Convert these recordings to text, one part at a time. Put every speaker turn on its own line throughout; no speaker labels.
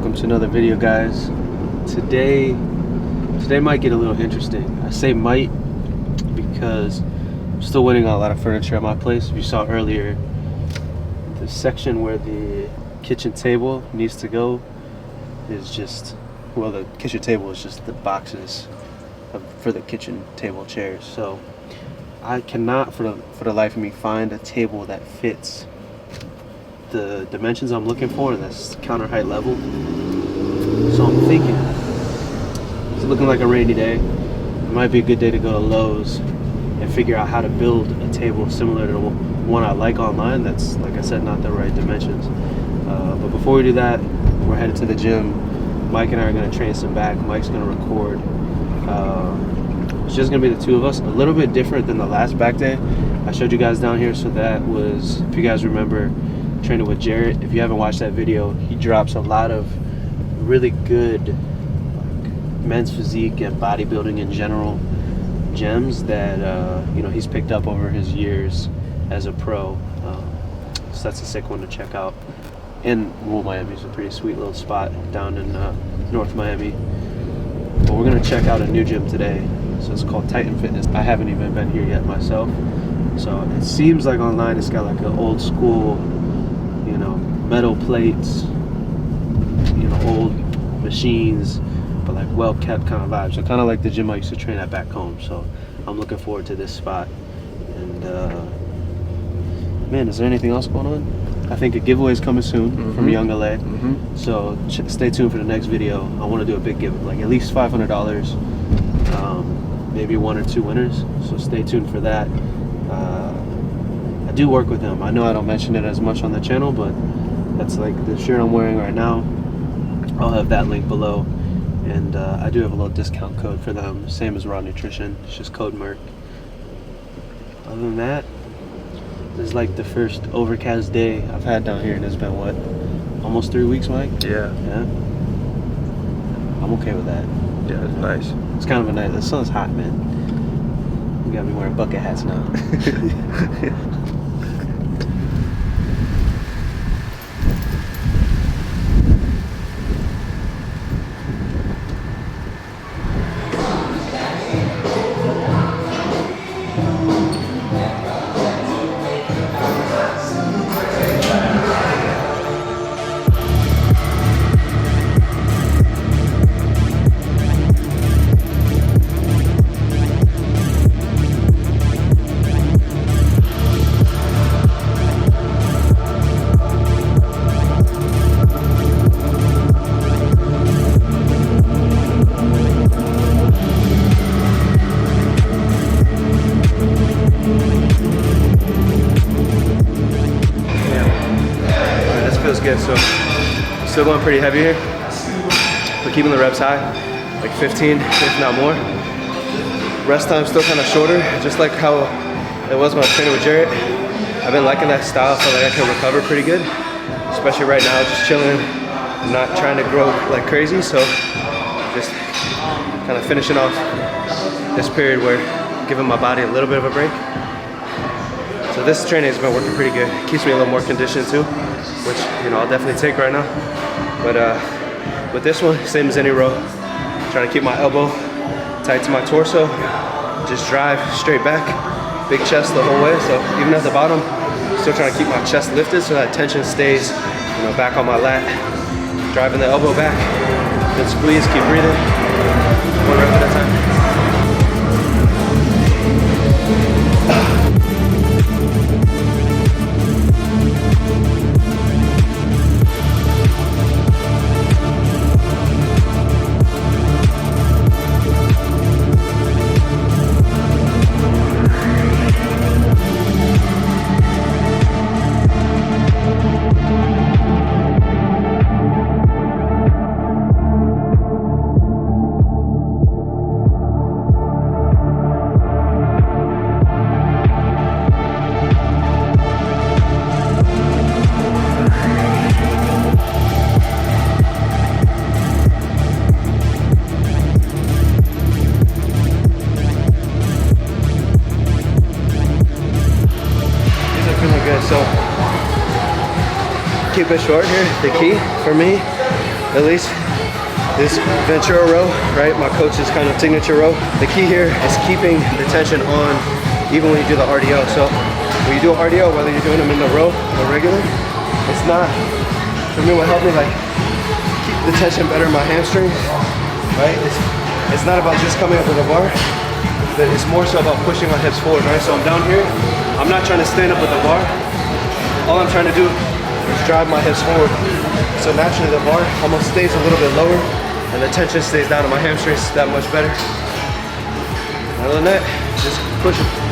welcome to another video, guys. Today might get a little interesting. I say might because I'm still waiting on a lot of furniture at my place. If you saw earlier, the section where the kitchen table needs to go is just, well, the kitchen table is just the boxes for the kitchen table chairs. So I cannot for the life of me find a table that fits the dimensions I'm looking for and that's counter height level. So I'm thinking it's looking like a rainy day. It might be a good day to go to Lowe's and figure out how to build a table similar to the one I like online that's, like I said, not the right dimensions. But before we do that, we're headed to the gym. Mike and I are going to train some back. Mike's going to record. It's just going to be the two of us. A little bit different than the last back day I showed you guys down here. So that was, if you guys remember, training with Jarrett. If you haven't watched that video, he drops a lot of really good men's physique and bodybuilding in general gems that you know, he's picked up over his years as a pro. So that's a sick one to check out. And Miami is a pretty sweet little spot down in North Miami. But we're gonna check out a new gym today. So it's called Titan Fitness. I haven't even been here yet myself. So it seems like online it's got like an old school, you know, metal plates, you know, old machines, but like well kept kind of vibe. So kind of like the gym I used to train at back home. So I'm looking forward to this spot. And man, is there anything else going on? I think a giveaway is coming soon from Young LA. So stay tuned for the next video. I want to do a big give, like at least $500, maybe 1 or 2 winners. So stay tuned for that. I do work with him. I know I don't mention it as much on the channel, but that's like the shirt I'm wearing right now. I'll have that link below. And I do have a little discount code for them, same as Raw Nutrition. It's just code MERC. Other than that, this is like the first overcast day I've had down here, and it's been what, almost 3 weeks, Mike? Yeah. I'm okay with that.
Yeah, it's nice.
It's kind of a nice. The sun's hot, man. We gotta be wearing bucket hats now. Good, so still going pretty heavy here, but keeping the reps high, like 15, if not more. Rest time still kind of shorter, just like how it was when I was training with Jarrett. I've been liking that style, so like I can recover pretty good, especially right now, just chilling, not trying to grow like crazy. So just kind of finishing off this period where giving my body a little bit of a break. So this training has been working pretty good. Keeps me a little more conditioned too, which, you know, I'll definitely take right now. But with this one, same as any row, trying to keep my elbow tight to my torso, just drive straight back, big chest the whole way. So even at the bottom, still trying to keep my chest lifted so that tension stays, you know, back on my lat. Driving the elbow back, then squeeze, keep breathing. 1 rep at a time. So keep it short here. The key for me at least. This Ventura row, right? My coach's kind of signature row. The key here is keeping the tension on even when you do the RDO. So when you do a RDO, whether you're doing them in the row or regular, it's not, for me, what helped me like keep the tension better in my hamstrings, right? It's not about just coming up with a bar, but it's more so about pushing my hips forward, right? So I'm down here, I'm not trying to stand up with the bar. All I'm trying to do is drive my hips forward. So naturally the bar almost stays a little bit lower and the tension stays down in my hamstrings that much better. Other than that, just push it.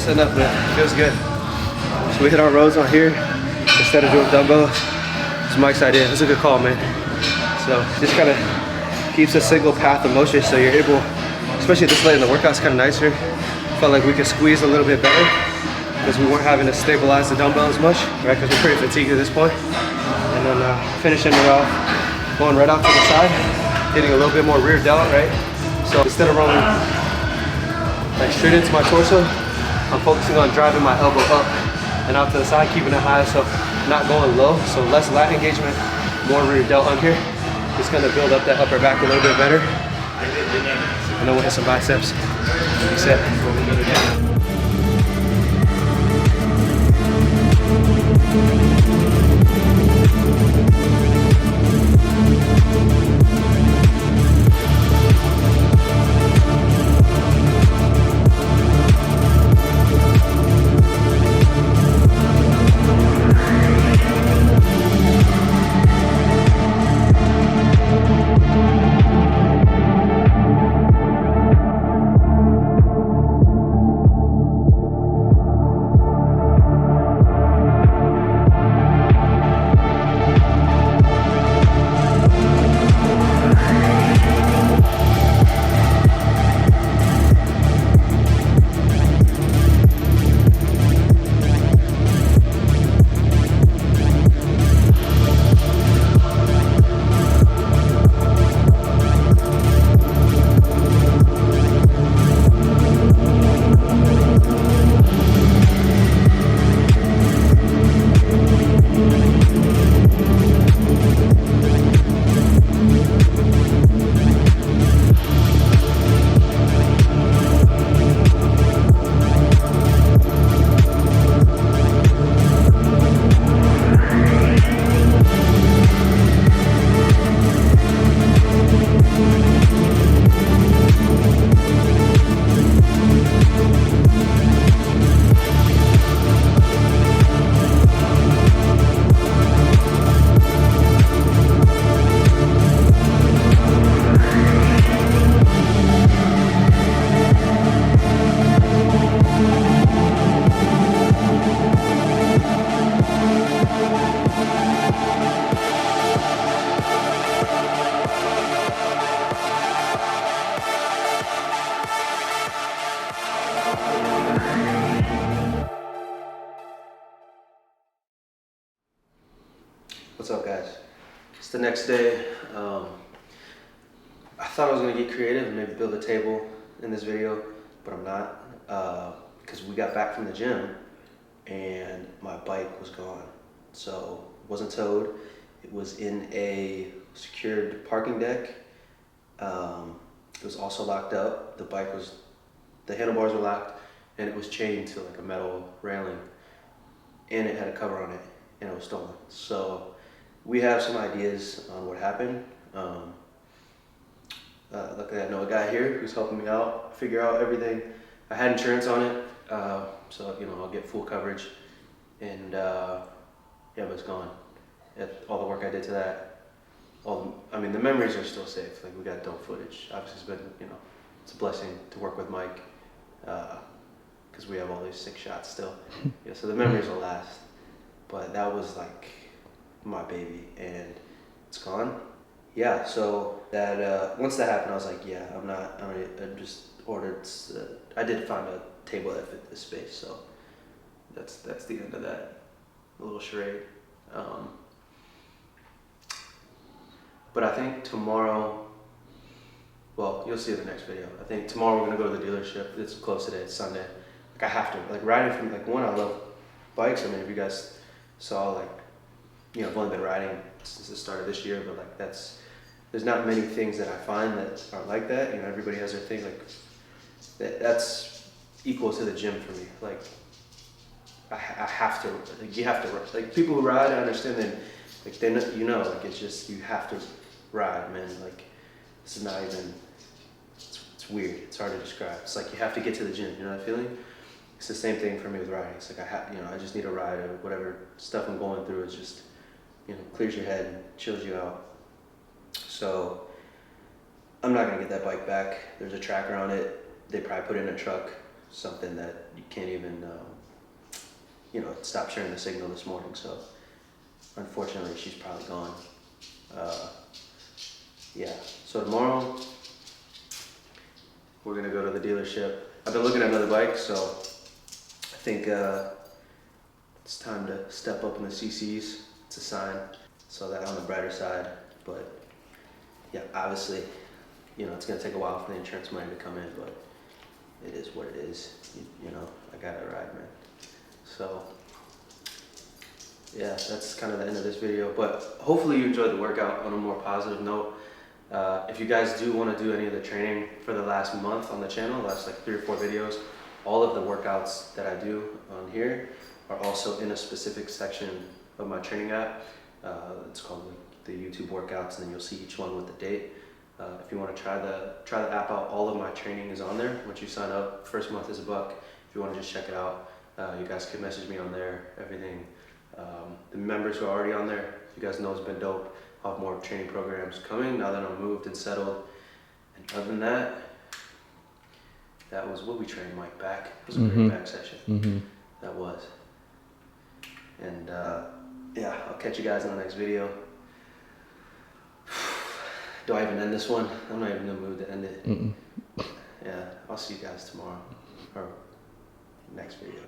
Enough, man. Feels good. So we hit our rows on here instead of doing dumbbells. It's Mike's idea. It's a good call, man. So just kind of keeps a single path of motion, so you're able, especially this late in the workout's kind of nice here. Felt like we could squeeze a little bit better because we weren't having to stabilize the dumbbell as much, right? Because we're pretty fatigued at this point. And then finishing it off, going right out to the side, hitting a little bit more rear delt, right? So instead of rolling like straight into my torso, I'm focusing on driving my elbow up and out to the side, keeping it high, so not going low. So less lat engagement, more rear delt on here. Just gonna build up that upper back a little bit better. And then we'll hit some biceps. Reset. What's up, guys? It's the next day. I thought I was gonna get creative and maybe build a table in this video, but I'm not, because we got back from the gym and my bike was gone. So it wasn't towed. It was in a secured parking deck. It was also locked up. The handlebars were locked, and it was chained to like a metal railing, and it had a cover on it, and it was stolen. So we have some ideas on what happened. Luckily I know a guy here who's helping me out, figure out everything. I had insurance on it, so I'll get full coverage, and yeah, but it's gone. All the work I did to that, the memories are still safe. Like, we got dope footage. Obviously it's been, it's a blessing to work with Mike, because we have all these sick shots still. Yeah, so the memories will last. But that was like my baby, and it's gone. Yeah, so that once that happened, I was like, yeah, I just ordered. I did find a table that fit this space, so that's the end of that little charade. But I think tomorrow, well, you'll see in the next video. I think tomorrow we're gonna go to the dealership. It's close today. It's Sunday. Like, I have to. Like, riding from I love bikes. I mean, if you guys saw, like, I've only been riding since the start of this year, but like there's not many things that I find that are like that. Everybody has their thing. Like, that's equal to the gym for me. Like, I have to. Like, you have to. Like, people who ride, I understand that. Like, they know, like, it's just, you have to ride, man. Like, this is not even. It's weird. It's hard to describe. It's like you have to get to the gym. You know that feeling? It's the same thing for me with riding. It's like I just need a ride, or whatever stuff I'm going through. It's just, clears your head and chills you out. So I'm not gonna get that bike back. There's a tracker on it. They probably put it in a truck, something that you can't even, stop sharing the signal this morning. So unfortunately, she's probably gone. Yeah. So tomorrow we're gonna go to the dealership. I've been looking at another bike, so I think it's time to step up in the CCs. It's a sign, so that on the brighter side. But yeah, obviously, it's gonna take a while for the insurance money to come in, but it is what it is. I gotta ride, man. So yeah, that's kind of the end of this video. But hopefully you enjoyed the workout. On a more positive note, if you guys do want to do any of the training for the last month on the channel, last like 3 or 4 videos, all of the workouts that I do on here are also in a specific section of my training app. It's called the YouTube workouts, and then you'll see each one with the date. If you want to try the app out, all of my training is on there. Once you sign up, first month is $1. If you want to just check it out, you guys can message me on there. Everything. The members who are already on there, you guys know it's been dope. I'll have more training programs coming now that I'm moved and settled. And other than that, that was what we trained Mike back. It was a great back session. That was. And yeah, I'll catch you guys in the next video. Do I even end this one? I'm not even in the mood to end it. Yeah, I'll see you guys tomorrow, or next video.